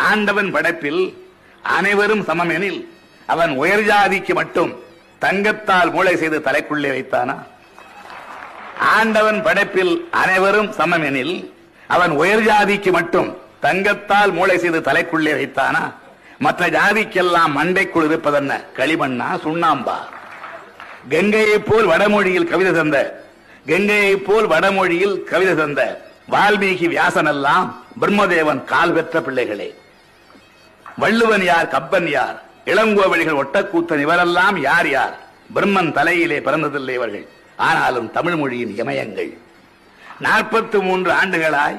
ஆண்டவன் படைப்பில் அனைவரும் சமம் எனில் அவன் உயர் ஜாதிக்கு மட்டும் தங்கத்தால் மூளை செய்து தலைக்குள்ளே வைத்தானா? ஆண்டவன் படைப்பில் அனைவரும் சமம் எனில் அவன் உயர் ஜாதிக்கு மட்டும் தங்கத்தால் மூளை செய்து தலைக்குள்ளே வைத்தானா? மற்ற ஜாதிக்கெல்லாம் மண்டைக்குள் இருப்பதென்ன? களிமண்ணா, சுண்ணாம்பா? கங்கையை போல் வடமொழியில் கவிதை தந்த வால்மீகி வியாசன் எல்லாம் பிரம்மதேவன் கால் பெற்ற பிள்ளைகளே. வள்ளுவன் யார், கப்பன் யார், இளங்கோவழிகள், ஒட்டக்கூத்தன் இவரெல்லாம் யார் யார்? பிரம்மன் தலையிலே பிறந்ததில்லை இவர்கள். ஆனாலும் தமிழ் மொழியின் இமயங்கள். 43 ஆண்டுகளாய்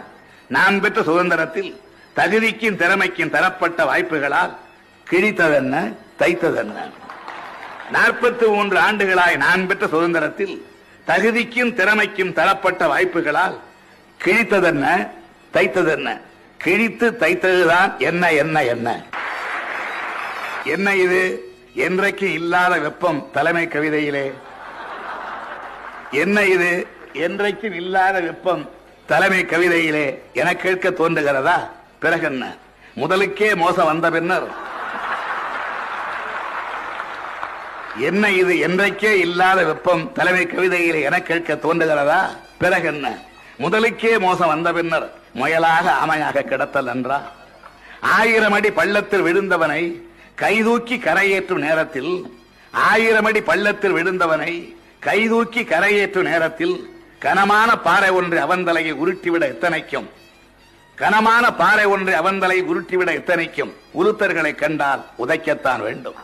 நாம் பெற்ற சுதந்திரத்தில் தகுதிக்கும் திறமைக்கும் தரப்பட்ட வாய்ப்புகளால் கிழித்ததென்ன, தைத்ததென்ன? 43 ஆண்டுகளாய் நான் பெற்ற சுதந்திரத்தில் தகுதிக்கும் திறமைக்கும் தரப்பட்ட வாய்ப்புகளால் கிழித்ததென்ன, தைத்ததென்ன? கிழித்து தைத்ததுதான் என்ன என்ன என்ன என்ன இது? என்றைக்கு இல்லாத வெப்பம் தலைமை கவிதையிலே. என்ன இது? என்றைக்கும் இல்லாத வெப்பம் தலைமை கவிதையிலே என கேட்க தோன்றுகிறதா? பிறகென்ன? முதலுக்கே மோசம் வந்த பின்னர் என்ன இது? என்றைக்கே இல்லாத வெப்பம் தலைமை கவிதையிலே என கேட்க தோன்றுகிறதா? பிறகென்ன? முதலுக்கே மோசம் வந்த பின்னர் முயலாக ஆமையாக கிடத்தல் என்றா? 1000 அடி பள்ளத்தில் விழுந்தவனை கைதூக்கி கரையேற்றும் நேரத்தில் 1000 அடி பள்ளத்தில் விழுந்தவனை கைதூக்கி கரையேற்றும் நேரத்தில் கனமான பாறை ஒன்றை அவன் தலையை உருட்டிவிட எத்தனைக்கும், கனமான பாறை ஒன்றை அவன் தலையை உருட்டிவிட எத்தனைக்கும் உருத்தர்களை கண்டால் உதைக்கத்தான் வேண்டும்.